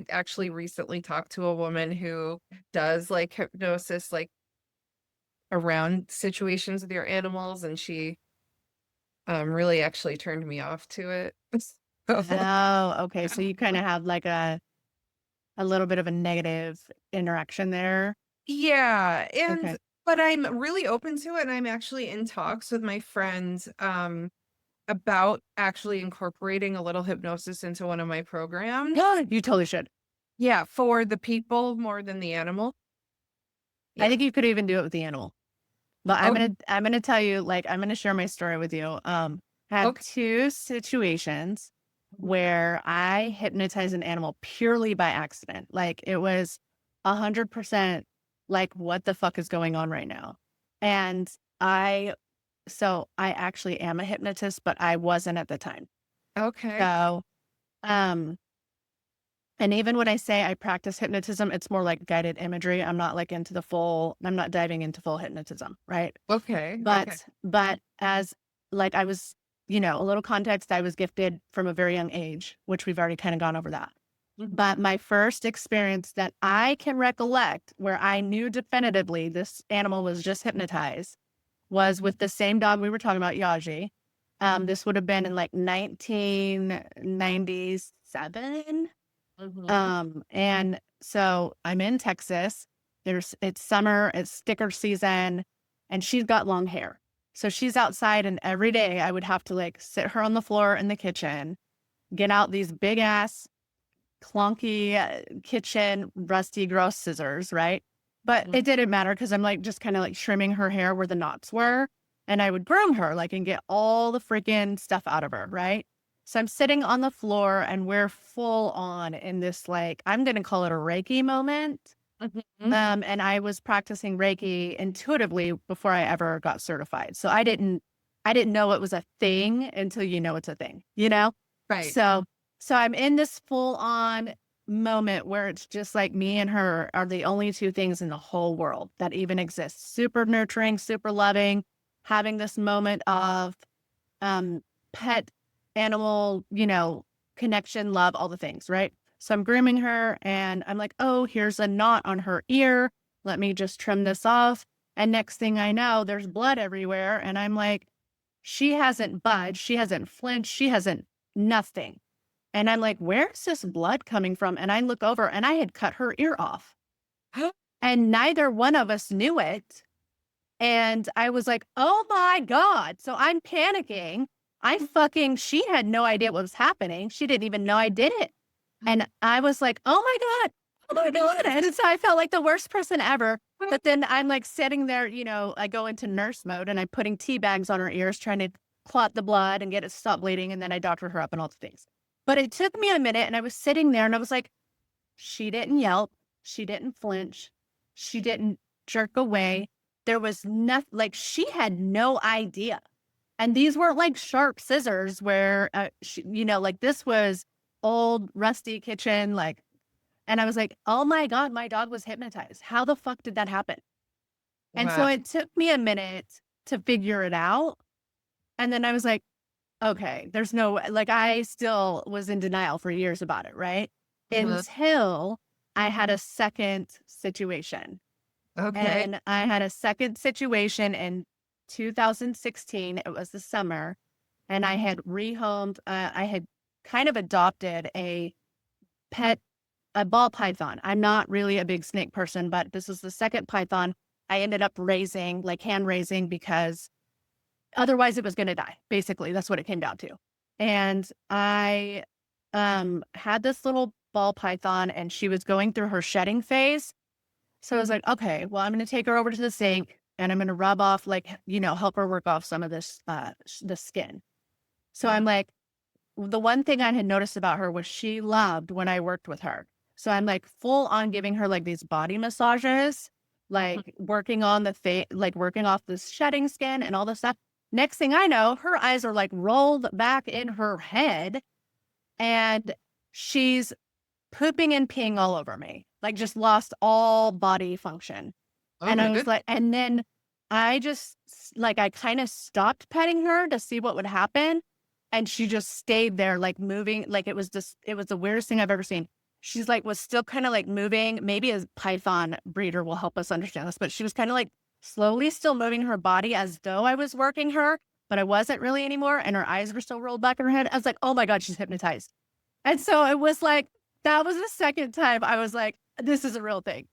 actually recently talked to a woman who does like hypnosis like around situations with your animals, and she really actually turned me off to it. So, Oh, okay. So you kind of have like a little bit of a negative interaction there. yeah, Okay. but I'm really open to it, and I'm actually in talks with my friends about actually incorporating a little hypnosis into one of my programs. You totally should. Yeah, for the people more than the animal. I Yeah. think you could even do it with the animal. But Oh, I'm gonna tell you, like, I'm gonna share my story with you. I had okay. two situations where I hypnotized an animal purely by accident. Like it was 100% like, what the fuck is going on right now? And I actually am a hypnotist, but I wasn't at the time. Okay. So, um, and even when I say I practice hypnotism, it's more like guided imagery. I'm not diving into full hypnotism, right? Okay. Okay. But as like I was, a little context, I was gifted from a very young age, which we've already kind of gone over that. Mhm. But my first experience that I can recollect where I knew definitively this animal was just hypnotized was with the same dog we were talking about, Yaji. This would have been in like 1997. Mhm. And so I'm in Texas. It's summer, it's sticker season, and she's got long hair. So she's outside, and every day I would have to like sit her on the floor in the kitchen, get out these big ass clunky kitchen rusty gross scissors, right? But Mhm. it didn't matter because I'm like just kind of like trimming her hair where the knots were, and I would groom her like and get all the freaking stuff out of her, right? So I'm sitting on the floor and we're full on in this like I'm gonna call it a Reiki moment. Mhm. And I was practicing Reiki intuitively before I ever got certified. So I didn't know it was a thing until you know it's a thing, you know? Right. So I'm in this full on moment where it's just like me and her are the only two things in the whole world that even exist. Super nurturing, super loving, having this moment of um pet animal, connection, love, all the things, right? So I'm grooming her and I'm like, oh, here's a knot on her ear. Let me just trim this off. And next thing I know, there's blood everywhere. And I'm like, she hasn't budged. She hasn't flinched. She hasn't nothing. And I'm like, where's this blood coming from? And I look over and I had cut her ear off. And neither one of us knew it. And I was like, oh my God. So I'm panicking. She had no idea what was happening. She didn't even know I did it. And I was like, oh my God. Oh my God. And so I felt like the worst person ever. But then I'm like sitting there, I go into nurse mode and I'm putting tea bags on her ears, trying to clot the blood and get it to stop bleeding. And then I doctor her up and all the things. But it took me a minute and I was sitting there and I was like, she didn't yelp. She didn't flinch. She didn't jerk away. There was nothing, like she had no idea. And these weren't like sharp scissors where, like this was old, rusty kitchen. And I was like, oh my God, my dog was hypnotized. How the fuck did that happen? And so Wow. it took me a minute to figure it out. And then I was like, okay, there's no, like, I still was in denial for years about it, right? Mhm. Until I had a second situation. Okay. And I had a second situation in 2016. It was the summer. And I had rehomed, I had kind of adopted pet, a ball python. I'm not really a big snake person, but this is the second python I ended up raising, like hand raising, because otherwise it was going to die. Basically, that's what it came down to. And I had this little ball python and she was going through her shedding phase. So I was like, okay, well, I'm going to take her over to the sink and I'm going to rub off, like, help her work off some of this, the skin. So I'm like, the one thing I had noticed about her was she loved when I worked with her. So I'm like full on giving her like these body massages, like working on the face, like working off this shedding skin and all this stuff. Next thing I know, her eyes are like rolled back in her head and she's pooping and peeing all over me, like just lost all body function. Oh And my I was goodness. like, and then I just like, I kind of stopped petting her to see what would happen. And she just stayed there, like moving, like it was the weirdest thing I've ever seen. She's like, was still kind of like moving. Maybe a python breeder will help us understand this, but she was kind of like slowly still moving her body as though I was working her, but I wasn't really anymore. And her eyes were still rolled back in her head. I was like, oh my God, she's hypnotized. And so it was like, that was the second time I was like, this is a real thing.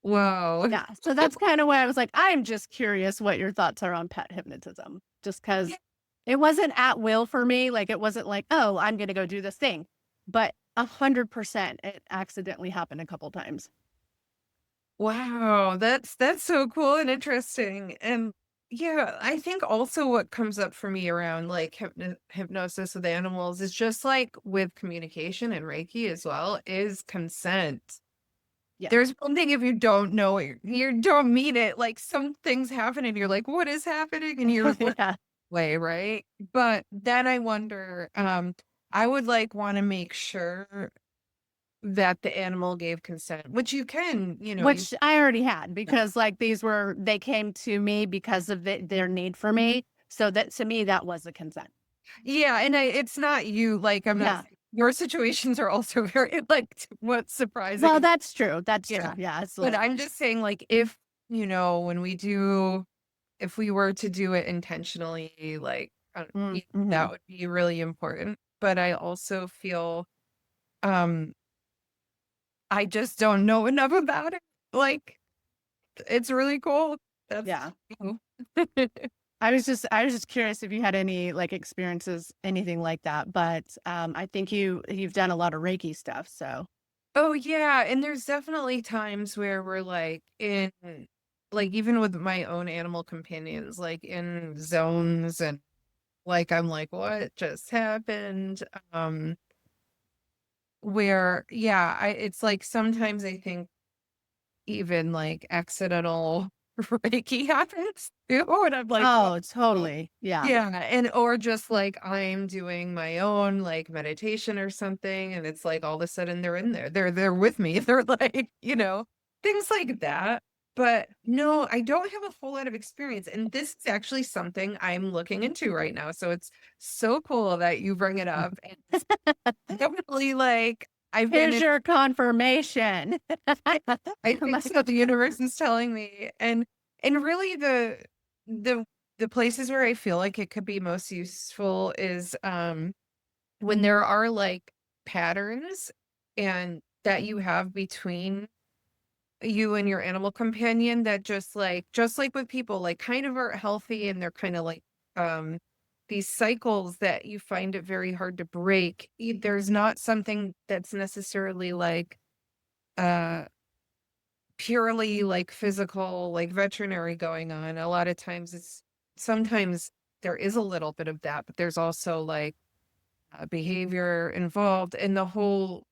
Whoa. Yeah. So that's kind of why I was like, I'm just curious what your thoughts are on pet hypnotism, just because it wasn't at will for me. Like, it wasn't like, oh, I'm going to go do this thing, but 100% it accidentally happened a couple times. Wow, that's so cool and interesting. And yeah, I think also what comes up for me around like hypnosis with animals is just like with communication and Reiki as well is consent. Yeah. There's one thing if you don't know it, you don't mean it. Like some things happen and you're like, what is happening? And you're Yeah. way, right? But then I wonder, I would like want to make sure that the animal gave consent, which you can, you Which I already had because like they came to me because of their need for me. So that to me, that was a consent. yeah, and it's not you, like, I'm not Yeah. saying your situations are also very, like, what's Well, surprising. that's true. That's true. Yeah, Yeah. but Absolutely. I'm just saying, like, if, when we do if we were to do it intentionally, like, that Mm-hmm. would be really important, but I also feel, um, I just don't know enough about it, like, it's really cool. That's Yeah. cool. I was just curious if you had any like experiences, anything like that. But I think you've done a lot of Reiki stuff. So Oh yeah, and there's definitely times where we're like in like even with my own animal companions, like in zones and like I'm like, what just happened? Where yeah, it's like sometimes I think even like accidental Reiki happens too, and I'm like, oh, oh, totally. Yeah. yeah, and or just like I'm doing my own like meditation or something, and it's like all of a sudden they're in there. They're with me. They're like, things like that. But no, I don't have a whole lot of experience. And this is actually something I'm looking into right now. So it's so cool that you bring it up. And it's definitely like I've been Here's your confirmation. I think that's what the universe is telling me. And really the the places where I feel like it could be most useful is when there are like patterns and that you have between you and your animal companion that just like with people like kind of are healthy and they're kind of like um these cycles that you find it very hard to break. There's not something that's necessarily like uh purely like physical, like veterinary going on. A lot of times sometimes there is a little bit of that, but there's also like behavior involved and the whole,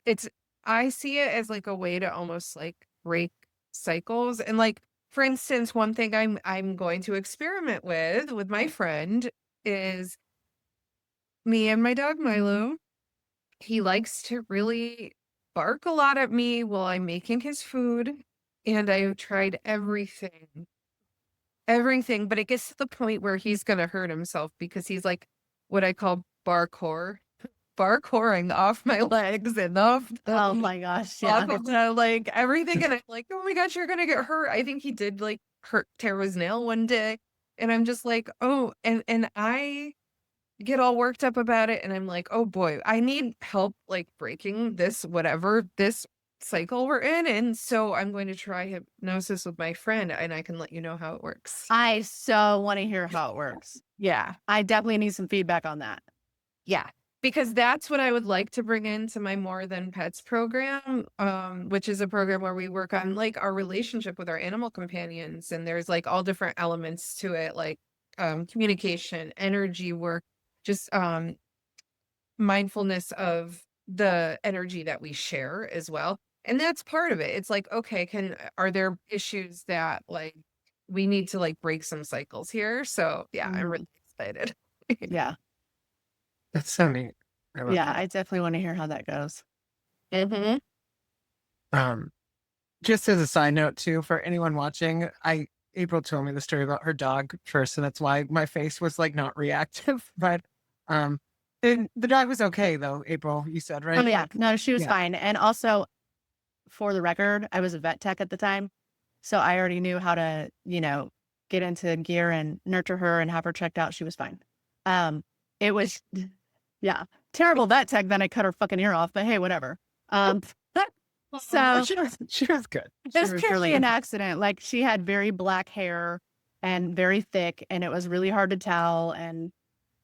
it's, I see it as like a way to almost like break cycles. And like, for instance, one thing I'm going to experiment with my friend is me and my dog Milo. He likes to really bark a lot at me while I'm making his food, and I've tried everything, but it gets to the point where he's gonna hurt himself because he's like what I call barcoring off my legs and off Oh the my gosh. off Yeah. of the, like everything, and I'm like, oh my gosh, you're gonna get hurt. I think he did like tear his nail one day, and I'm just like, oh, and I get all worked up about it and I'm like, "Oh boy, I need help like breaking this whatever this cycle we're in." And so I'm going to try hypnosis with my friend and I can let you know how it works. I so want to hear how it works. Yeah. I definitely need some feedback on that. Yeah. Because that's what I would like to bring into my More Than Pets program, which is a program where we work on like our relationship with our animal companions. And there's like all different elements to it, like communication, energy work, just mindfulness of the energy that we share as well. And that's part of it. It's like, okay, are there issues that like we need to like break some cycles here? So yeah, I'm Mhm. really excited. Yeah. That's so neat. I love Yeah. that. I definitely want to hear how that goes. Hmm. Um, just as a side note too, for anyone watching, April told me the story about her dog first, and that's why my face was like not reactive. But um, and the dog was okay though. April, you said Oh right? yeah. No, she was Yeah. fine. And also, for the record, I was a vet tech at the time. So I already knew how to, get into gear and nurture her and have her checked out. She was fine. It was, yeah, terrible vet tech. Then I cut her fucking ear off, but hey, whatever. Um, so She was good. it She was was purely really an good. accident. Like she had very black hair and very thick, and it was really hard to tell. And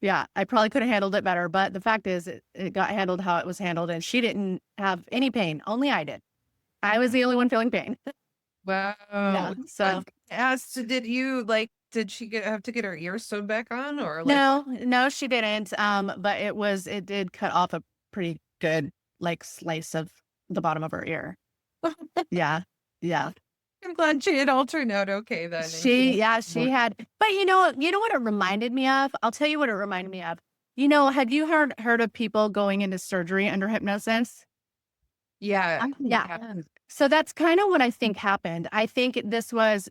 yeah, I probably could have handled it better. But the fact is, it got handled how it was handled, and she didn't have any pain. Only I did. I was the only one feeling pain. Wow. Yeah. So So did she have to get her ears sewed back on or like no, she didn't. But it did cut off a pretty good like slice of the bottom of her ear. Yeah. Yeah. I'm glad it all turned out okay then. And She had, but you know what it reminded me of? I'll tell you what it reminded me of. Have you heard of people going into surgery under hypnosis? yeah. Yeah. Yeah. So that's kind of what I think happened. I think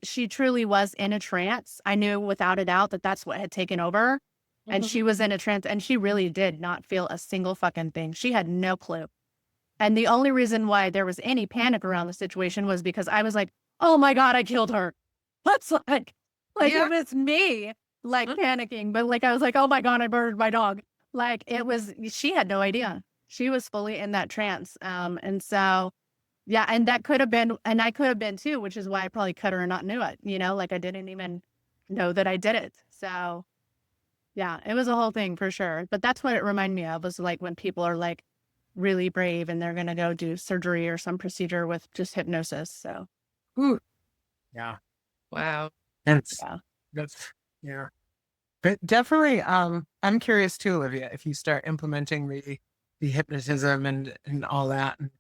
she truly was in a trance. I knew without a doubt that that's what had taken over. And Mhm. she was in a trance and she really did not feel a single fucking thing. She had no clue. And the only reason why there was any panic around the situation was because I was like, oh my God, I killed her. That's like Yeah. it was me like Mhm. panicking, but like I was like, oh my God, I murdered my dog. Like she had no idea. She was fully in that trance. And so yeah, and that could have been, and I could have been too, which is why I probably cut her and not knew it, like I didn't even know that I did it. So yeah, it was a whole thing for sure. But that's what it reminded me of, was like when people are like really brave and they're going to go do surgery or some procedure with just hypnosis. So Ooh, Yeah. wow. That's, yeah. that's, yeah. But definitely, I'm curious too, Olivia, if you start implementing the hypnotism and all that, and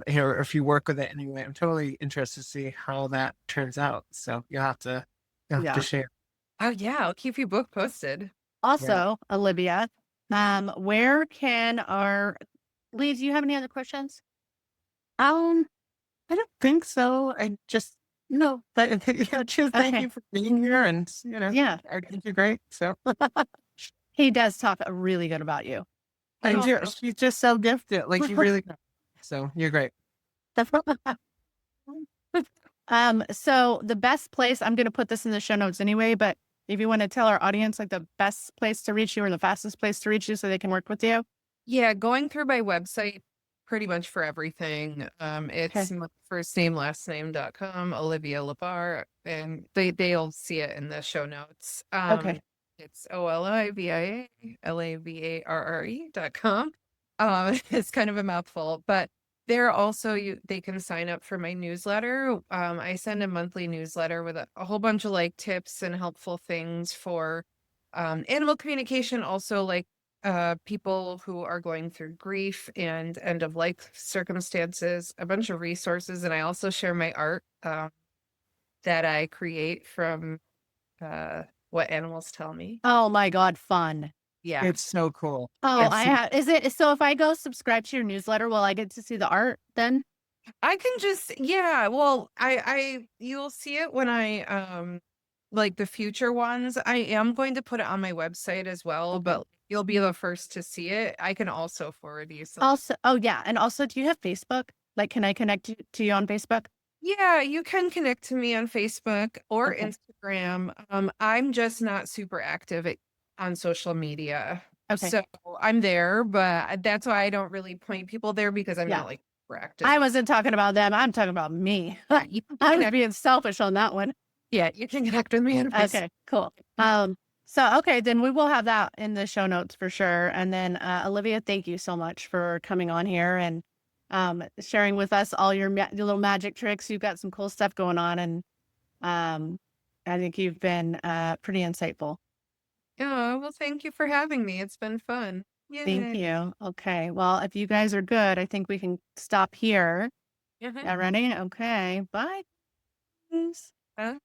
or if you work with it anyway, I'm totally interested to see how that turns out. So you'll have to Yeah. share. Oh yeah, I'll keep you both posted. Yeah. Also, Olivia, where can our Lee, do you have any other questions? Um, I don't think so. I just, but just thank Okay. you for being here, and Yeah. I think you're great. So He does talk really good about you. I Oh, do. She's just so gifted. Like you really. So you're great. So the best place, I'm going to put this in the show notes anyway, but if you want to tell our audience like the best place to reach you or the fastest place to reach you so they can work with you. yeah, going through my website pretty much for everything. It's my first name, last name.com, Olivia LaBarre, and they'll see it in the show notes. Okay. It's OLIVIA LABARRE.com. It's kind of a mouthful, but there also they can sign up for my newsletter. I send a monthly newsletter with a whole bunch of like tips and helpful things for animal communication, also like people who are going through grief and end of life circumstances, a bunch of resources, and I also share my art that I create from what animals tell me. Oh my God, fun. Yeah. It's so cool. Oh, It's I so have, is it, so if I go subscribe to your newsletter, will I get to see the art then? I can just, yeah, well, you'll see it when I like the future ones. I am going to put it on my website as well, Okay. but you'll be the first to see it. I can also forward you some. Also, oh yeah. And also, do you have Facebook? Like, can I connect to you on Facebook? Yeah, you can connect to me on Facebook or Okay. Instagram. I'm just not super active on social media. Okay. So I'm there, but that's why I don't really point people there because I'm Yeah. not like super active. I wasn't talking about them. I'm talking about me. You can I was connect- being selfish on that one. yeah, you can connect with me on Facebook. Okay, cool. So okay, then we will have that in the show notes for sure. And then Olivia, thank you so much for coming on here and sharing with us all your little magic tricks. You've got some cool stuff going on, and I think you've been pretty insightful. Oh, well, thank you for having me. It's been fun. Thank Yay. you. Okay, well, if you guys are good, I think we can stop here. Mhm. Yeah, ready? Okay, bye. Huh?